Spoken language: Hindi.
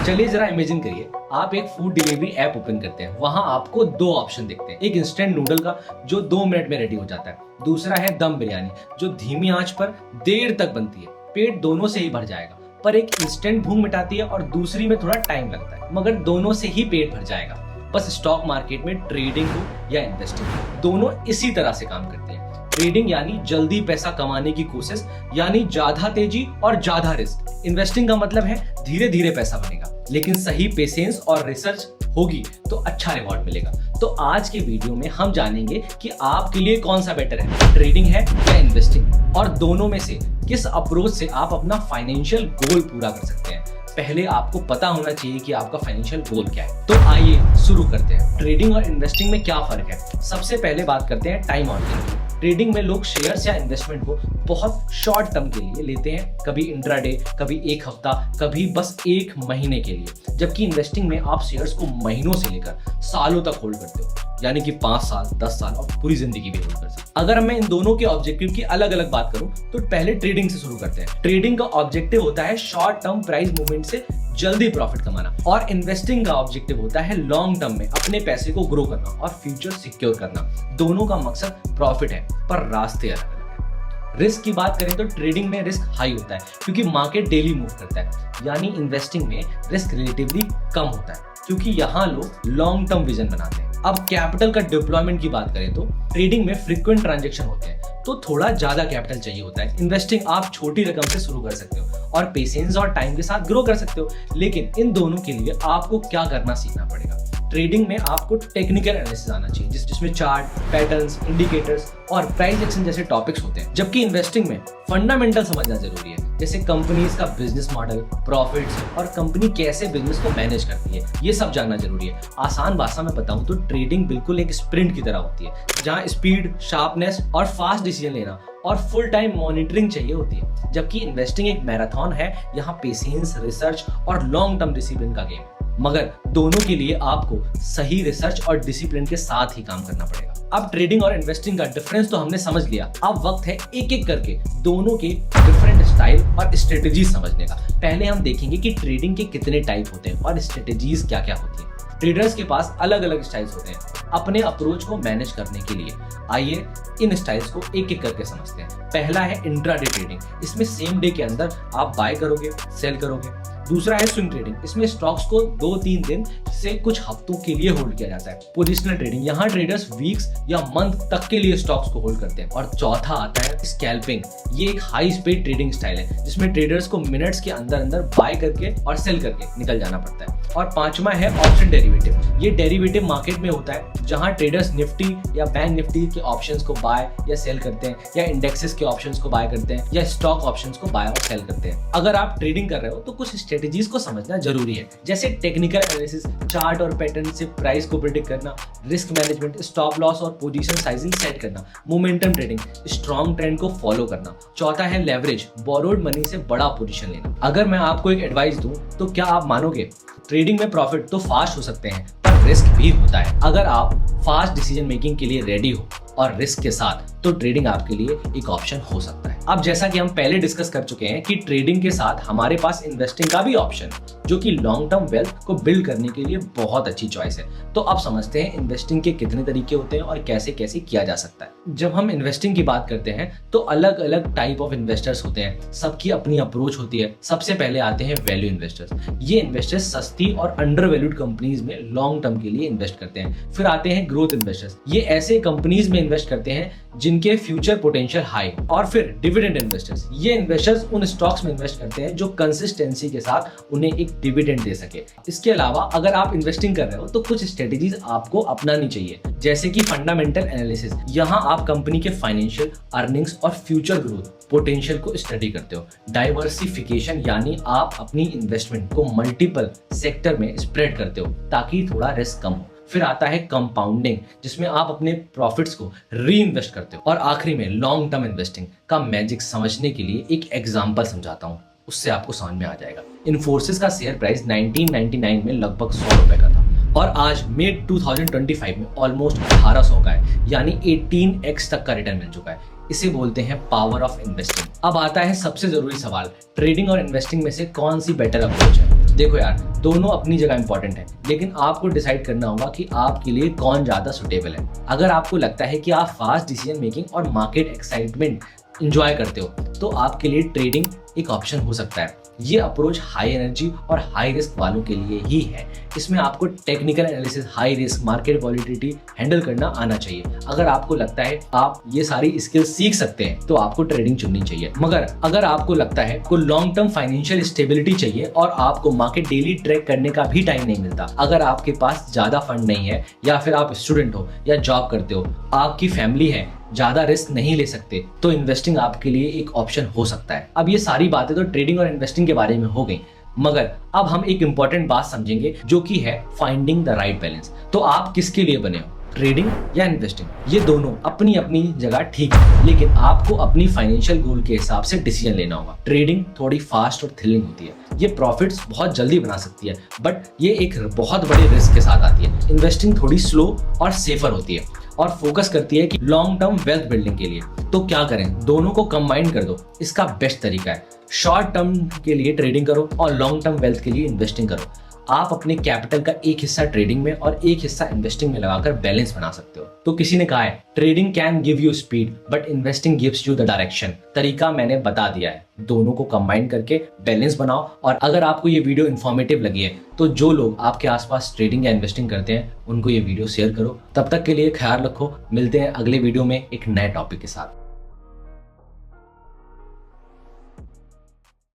चलिए जरा इमेजिन करिए, आप एक फूड डिलीवरी ऐप ओपन करते हैं। वहां आपको दो ऑप्शन दिखते हैं, एक इंस्टेंट नूडल का जो 2 मिनट में रेडी हो जाता है, दूसरा है दम बिरयानी जो धीमी आंच पर देर तक बनती है। पेट दोनों से ही भर जाएगा, पर एक इंस्टेंट भूख मिटाती है और दूसरी में थोड़ा टाइम लगता है, मगर दोनों से ही पेट भर जाएगा। बस स्टॉक मार्केट में ट्रेडिंग हो या इन्वेस्टिंग, दोनों इसी तरह से काम करते हैं। ट्रेडिंग यानी जल्दी पैसा कमाने की कोशिश, यानी ज्यादा तेजी और ज्यादा रिस्क। इन्वेस्टिंग का मतलब है धीरे धीरे पैसा बनेगा, लेकिन सही पेशेंस और रिसर्च होगी तो अच्छा रिवॉर्ड मिलेगा। तो आज के वीडियो में हम जानेंगे कि आपके लिए कौन सा बेटर है, ट्रेडिंग है या इन्वेस्टिंग, और दोनों में से किस अप्रोच से आप अपना फाइनेंशियल गोल पूरा कर सकते हैं। पहले आपको पता होना चाहिए कि आपका फाइनेंशियल गोल क्या है। तो आइए शुरू करते हैं। ट्रेडिंग और इन्वेस्टिंग में क्या फर्क है? सबसे पहले बात करते हैं टाइम ऑर्डरिंग। ट्रेडिंग में लोग शेयर्स या इन्वेस्टमेंट को बहुत शॉर्ट टर्म के लिए लेते हैं, कभी इंट्राडे, कभी एक हफ्ता, कभी बस 1 महीने के लिए। जबकि इन्वेस्टिंग में आप शेयर्स को महीनों से लेकर सालों तक होल्ड करते हो, यानी कि 5 साल, 10 साल और पूरी जिंदगी भी होल्ड कर सकते हो। अगर मैं इन दोनों के ऑब्जेक्टिव की अलग अलग बात करूं तो पहले ट्रेडिंग से शुरू करते हैं। ट्रेडिंग का ऑब्जेक्टिव होता है शॉर्ट टर्म प्राइस मूवमेंट से जल्दी प्रॉफिट कमाना, और इन्वेस्टिंग का ऑब्जेक्टिव होता है लॉन्ग टर्म में अपने पैसे को ग्रो करना और फ्यूचर सिक्योर करना। दोनों का मकसद प्रॉफिट है, पर रास्ते अलग अलग हैं। रिस्क की बात करें तो ट्रेडिंग में रिस्क हाई होता है क्योंकि मार्केट डेली मूव करता है, यानी इन्वेस्टिंग में रिस्क रिलेटिवली कम होता है क्योंकि यहाँ लोग लॉन्ग टर्म विजन बनाते हैं। अब कैपिटल का डिप्लॉयमेंट की बात करें तो ट्रेडिंग में फ्रीक्वेंट ट्रांजैक्शन होते हैं तो थोड़ा ज्यादा कैपिटल चाहिए होता है। इन्वेस्टिंग आप छोटी रकम से शुरू कर सकते हो और पेशेंस और टाइम के साथ ग्रो कर सकते हो, लेकिन इन दोनों के लिए आपको क्या करना सीखना पड़ेगा। ट्रेडिंग में आपको टेक्निकल एनालिसिस आना चाहिए जिसमें चार्ट, पैटर्न्स, इंडिकेटर्स और प्राइस एक्शन जैसे टॉपिक्स होते हैं। जबकि इन्वेस्टिंग में फंडामेंटल समझना जरूरी है, जैसे कंपनीज का बिजनेस मॉडल, प्रॉफिट्स और कंपनी कैसे बिजनेस को मैनेज करती है, ये सब जानना जरूरी है। आसान भाषा में बताऊं तो ट्रेडिंग बिल्कुल एक स्प्रिंट की तरह होती है जहां स्पीड, शार्पनेस और फास्ट डिसीजन लेना और फुल टाइम मॉनिटरिंग चाहिए होती है। जबकि इन्वेस्टिंग एक मैराथन है, यहाँ पेशेंस, रिसर्च और लॉन्ग टर्म डिसिप्लिन का गेम है। मगर दोनों के लिए आपको सही रिसर्च और डिसिप्लिन के साथ ही काम करना पड़ेगा। अब ट्रेडिंग और इन्वेस्टिंग का डिफरेंस तो हमने समझ लिया, अब वक्त है एक एक करके दोनों के डिफरेंट स्टाइल और स्ट्रेटेजीज समझने का। पहले हम देखेंगे कि ट्रेडिंग के कितने टाइप होते हैं और स्ट्रेटेजीज क्या क्या होती है। ट्रेडर्स के पास अलग अलग स्टाइल्स होते हैं अपने अप्रोच को मैनेज करने के लिए। आइए इन स्टाइल्स को एक एक करके समझते हैं। पहला है इंट्राडे ट्रेडिंग, इसमें सेम डे के अंदर आप बाय करोगे, सेल करोगे। दूसरा है स्विंग ट्रेडिंग, इसमें स्टॉक्स को 2-3 दिन से कुछ हफ्तों के लिए होल्ड किया जाता है। पोजिशनल ट्रेडिंग, यहाँ ट्रेडर्स वीक्स या मंथ तक के लिए स्टॉक्स को होल्ड करते हैं। और चौथा आता है स्कैल्पिंग, ये एक हाई स्पीड ट्रेडिंग स्टाइल है जिसमें ट्रेडर्स को मिनट्स के अंदर अंदर बाय करके और सेल करके निकल जाना पड़ता है। और पांचवा है ऑप्शन डेरिवेटिव, ये डेरिवेटिव मार्केट में होता है जहां ट्रेडर्स निफ्टी या बैंक निफ्टी के ऑप्शंस को बाय या सेल करते हैं, या इंडेक्सेस के ऑप्शंस को बाय करते हैं, या स्टॉक ऑप्शंस को बाय और सेल करते हैं। अगर आप ट्रेडिंग कर रहे हो तो कुछ स्ट्रेटेजीज को समझना जरूरी है, जैसे टेक्निकल एनालिसिस, चार्ट और पैटर्न से प्राइस को प्रेडिक्ट करना, रिस्क मैनेजमेंट, स्टॉप लॉस और पोजीशन साइजिंग सेट करना, मोमेंटम ट्रेडिंग, स्ट्रॉन्ग ट्रेंड को फॉलो करना। चौथा है लेवरेज, बोरोड मनी से बड़ा पोजीशन लेना। अगर मैं आपको एक एडवाइस दूं तो क्या आप मानोगे? ट्रेडिंग में प्रॉफिट तो फास्ट हो सकते हैं पर रिस्क भी होता है। अगर आप फास्ट डिसीजन मेकिंग के लिए रेडी हो और रिस्क के साथ, तो ट्रेडिंग आपके लिए एक ऑप्शन हो सकता है। अब जैसा कि हम पहले डिस्कस कर चुके हैं कि ट्रेडिंग के साथ हमारे पास इन्वेस्टिंग का भी ऑप्शन है, जो कि लॉन्ग टर्म वेल्थ को बिल्ड करने के लिए बहुत अच्छी चॉइस है। तो अब समझते हैं इन्वेस्टिंग के कितने तरीके होते हैं और कैसे कैसे किया जा सकता है। जब हम इन्वेस्टिंग की बात करते हैं तो अलग अलग टाइप ऑफ इन्वेस्टर्स होते हैं, सबकी अपनी अप्रोच होती है। सबसे पहले आते हैं वैल्यू इन्वेस्टर्स, ये इन्वेस्टर्स सस्ती और अंडर वैल्यूड कंपनीज में लॉन्ग टर्म के लिए इन्वेस्ट करते हैं। फिर आते हैं ग्रोथ इन्वेस्टर्स, ये ऐसे कंपनीज में इन्वेस्ट करते हैं जिनके फ्यूचर पोटेंशियल हाई। और फिर डिविडेंड इन्वेस्टर्स, ये इन्वेस्टर्स उन स्टॉक्स में इन्वेस्ट करते हैं जो कंसिस्टेंसी के साथ उन्हें एक डिविडेंड दे सके। इसके अलावा अगर आप इन्वेस्टिंग कर रहे हो तो कुछ स्ट्रेटेजीज आपको अपनानी चाहिए, जैसे कि फंडामेंटल एनालिसिस, यहाँ आप कंपनी के फाइनेंशियल, अर्निंग्स और फ्यूचर ग्रोथ पोटेंशियल को स्टडी करते हो। डाइवर्सिफिकेशन, यानी आप अपनी इन्वेस्टमेंट को मल्टीपल सेक्टर में स्प्रेड करते हो ताकि थोड़ा रिस्क कम हो। फिर आता है कंपाउंडिंग, जिसमें आप अपने प्रॉफिट्स को री इन्वेस्ट करते हो। और आखिरी में लॉन्ग टर्म इन्वेस्टिंग का मैजिक समझने के लिए एक एग्जांपल समझाता हूँ, उससे आपको समझ में आ जाएगा। इन्फोसिस का शेयर प्राइस 1999 में लगभग 100 रुपए का था और आज मई 2025 में ऑलमोस्ट 1800 का है, यानी 18x तक का रिटर्न मिल चुका है। इसे बोलते हैं पावर ऑफ इन्वेस्टिंग। अब आता है सबसे जरूरी सवाल, ट्रेडिंग और इन्वेस्टिंग में से कौन सी बेटर अप्रोच है? देखो यार, दोनों अपनी जगह इंपॉर्टेंट है, लेकिन आपको डिसाइड करना होगा कि आपके लिए कौन ज्यादा सुटेबल है। अगर आपको लगता है कि आप फास्ट डिसीजन मेकिंग और मार्केट एक्साइटमेंट इंजॉय करते हो, तो आपके लिए ट्रेडिंग एक ऑप्शन हो सकता है। ये अप्रोच हाई एनर्जी और हाई रिस्क वालों के लिए ही है। इसमें आपको technical analysis, high risk, market volatility handle करना आना चाहिए। अगर आपको लगता है आप ये सारी स्किल्स सीख सकते हैं, तो आपको ट्रेडिंग चुननी चाहिए। मगर अगर आपको लगता है को लॉन्ग टर्म फाइनेंशियल स्टेबिलिटी चाहिए और आपको मार्केट डेली ट्रैक करने का भी टाइम नहीं मिलता, अगर आपके पास ज्यादा फंड नहीं है, या फिर आप स्टूडेंट हो या जॉब करते हो, आपकी फैमिली है, ज्यादा रिस्क नहीं ले सकते, तो इन्वेस्टिंग आपके लिए एक ऑप्शन हो सकता है। अब ये सारी बातें तो ट्रेडिंग और इन्वेस्टिंग के बारे में हो गई, मगर अब हम एक इंपॉर्टेंट बात समझेंगे, जो कि है फाइंडिंग द राइट बैलेंस। तो आप किसके लिए बने हो, ट्रेडिंग या इन्वेस्टिंग? ये दोनों अपनी अपनी जगह ठीक है, लेकिन आपको अपनी फाइनेंशियल गोल के हिसाब से डिसीजन लेना होगा। ट्रेडिंग थोड़ी फास्ट और थ्रिलिंग होती है, ये प्रॉफिट्स बहुत जल्दी बना सकती है, बट ये एक बहुत बड़े रिस्क के साथ आती है। इन्वेस्टिंग थोड़ी स्लो और सेफर होती है और फोकस करती है कि लॉन्ग टर्म वेल्थ बिल्डिंग के लिए। तो क्या करें, दोनों को कंबाइन कर दो। इसका बेस्ट तरीका है शॉर्ट टर्म के लिए ट्रेडिंग करो और लॉन्ग टर्म वेल्थ के लिए इन्वेस्टिंग करो। आप अपने कैपिटल का एक हिस्सा ट्रेडिंग में और एक हिस्सा इन्वेस्टिंग में लगाकर बैलेंस बना सकते हो। तो किसी ने कहा है trading can give you speed but investing gives you the direction. तरीका मैंने बता दिया है, दोनों को कंबाइन करके बैलेंस बनाओ। और अगर आपको ये वीडियो इन्फॉर्मेटिव लगी है, तो जो लोग आपके आसपास ट्रेडिंग या इन्वेस्टिंग करते हैं, उनको ये वीडियो शेयर करो। तब तक के लिए ख्याल रखो, मिलते हैं अगले वीडियो में एक नए टॉपिक के साथ।